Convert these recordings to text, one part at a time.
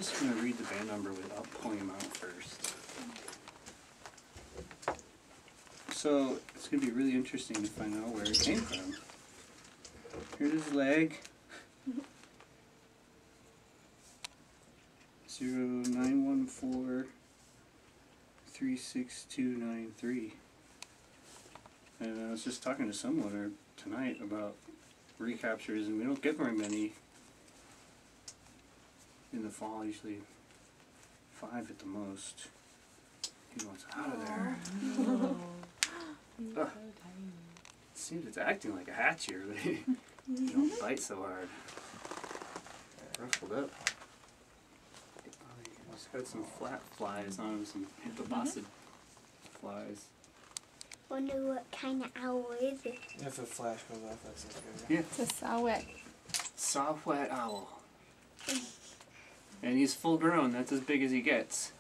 just going to read the band number without pulling them out first. So it's going to be really interesting to find out where it came from. Here's his leg. 0914-36293. And I was just talking to someone tonight about recaptures, and we don't get very many in the fall, usually 5 at the most. He wants out of there. It seems it's acting like a hatch here. They don't bite so hard. Ruffled up. He's got some flat flies on him, some hippoposid flies. Wonder what kind of owl is it? If a flash goes off, that's okay. Yeah. It's a Saw-Whet. Saw-Whet Owl. And he's full grown, that's as big as he gets.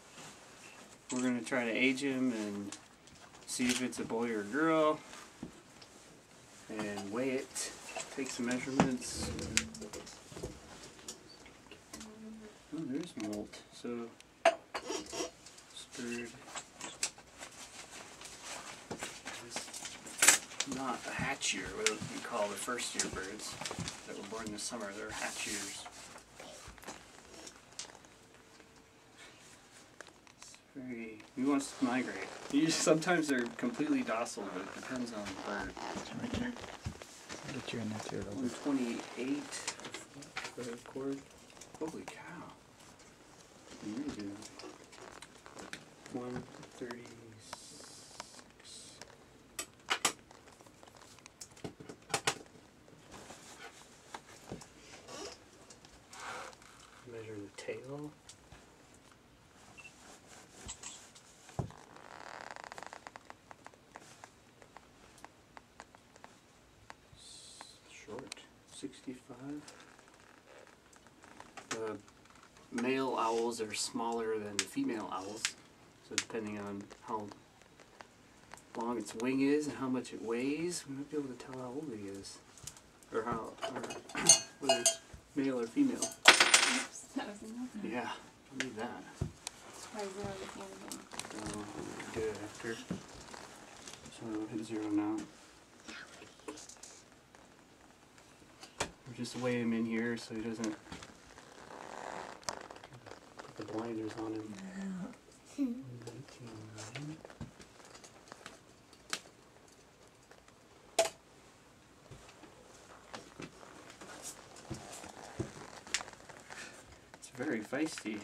We're going to try to age him and see if it's a boy or a girl. And weigh it, take some measurements. Oh, there's molt. So, spurred. Not a hatch year, what we call the first year birds that were born this summer. They're hatch years. He wants to migrate. Sometimes they're completely docile, but it depends on the bird. Richard, I'll get you in there too. 128 for the cord. Holy cow. You really do. 136. Measure the tail. Short, 65. The male owls are smaller than the female owls, so depending on how long its wing is and how much it weighs, we might be able to tell how old he is, or whether it's male or female. Oops, that was enough. Yeah, I need that. That's why 0 to handle. So we can do it after. So hit 0 now. We'll just weigh him in here so he doesn't put the blinders on him. 19.9. It's very feisty.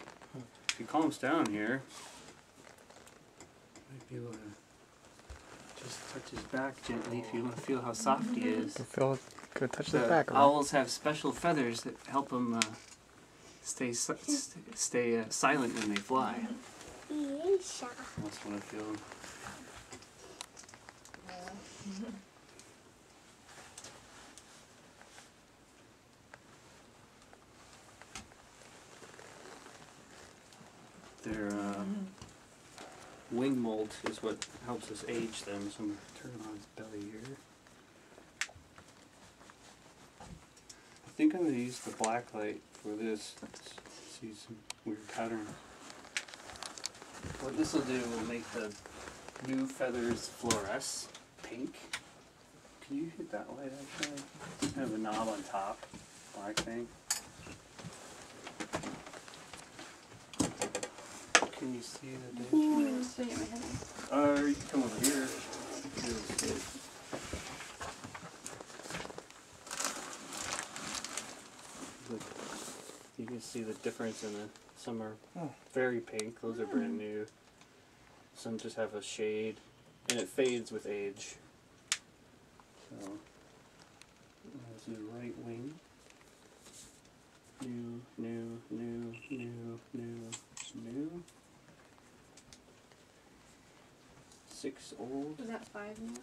If he calms down here, might be able to just touch his back gently if you want to feel how soft he is. Go touch the The back. owls have special feathers that help them stay silent when they fly. Yes. I just want to feel them. Their wing molt is what helps us age them, so I'm going to turn on his belly here. I think I'm going to use the black light for this. Let's see some weird pattern. What this will do will make the new feathers fluoresce pink. Can you hit that light actually? It's kind of a knob on top, black thing. Can you see the dish? So get my head You can come over here. You'll see it. Look, you can see the difference in the. Some are very pink. Those are brand new. Some just have a shade, and it fades with age. So let's do right wing. New, new, new, new, new, new. 6 old. Was that 5 now?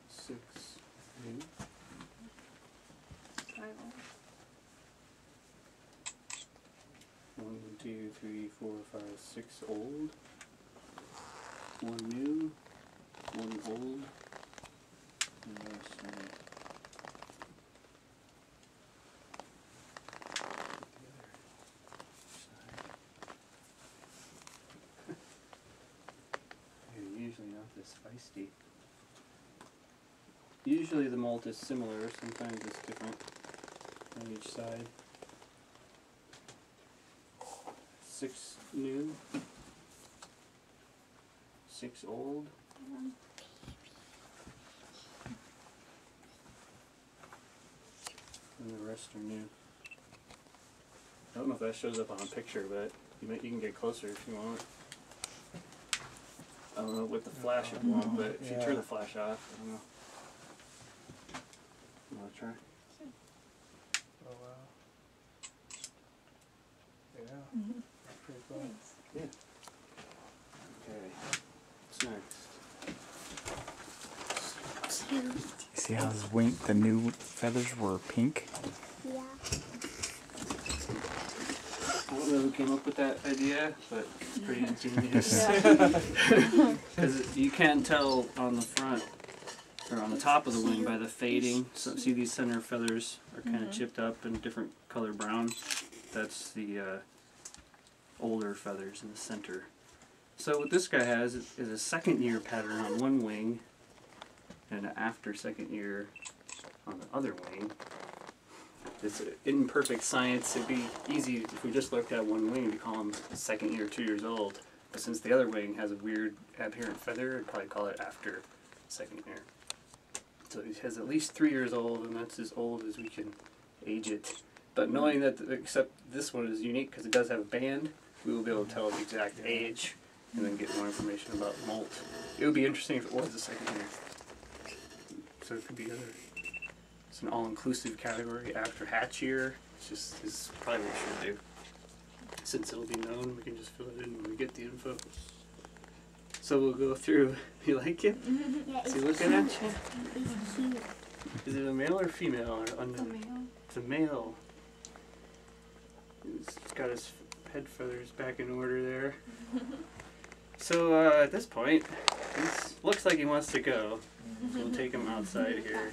6 new. 5 old. 1, 2, 3, 4, 5, 6 old. 1 new. 1 old. And there's this feisty. Usually the molt is similar, sometimes it's different on each side. 6 new, 6 old. And the rest are new. I don't know if that shows up on a picture, but you can get closer if you want. I don't know with the flash it won't, but if you turn the flash off, I don't know. You wanna try? Oh wow. Yeah. Mm-hmm. That's pretty cool. Yeah. Okay. What's next? Cute. See how his wing, the new feathers were pink? Yeah. I don't know who came up with that idea, but it's pretty ingenious. Because you can tell on the front, or on the top of the wing by the fading. So see these center feathers are kind of chipped up and different color brown. That's the older feathers in the center. So what this guy has is a second year pattern on one wing and an after second year on the other wing. It's imperfect science. It'd be easy if we just looked at one wing to call him second year, 2 years old. But since the other wing has a weird adherent feather, I'd probably call it after second year. So he has at least 3 years old, and that's as old as we can age it. But knowing that, except this one is unique because it does have a band, we will be able to tell the exact age and then get more information about molt. It would be interesting if it was a second year. So it could be other. It's an all-inclusive category after hatch year. It's probably what we should do. Since it'll be known, we can just fill it in when we get the info. So we'll go through. You like it? Yeah, Is he looking at you? It's cute. Is it a male or female or It's a unknown? male. It's a male. He's got his head feathers back in order there. So at this point, he looks like he wants to go. So we'll take him outside here.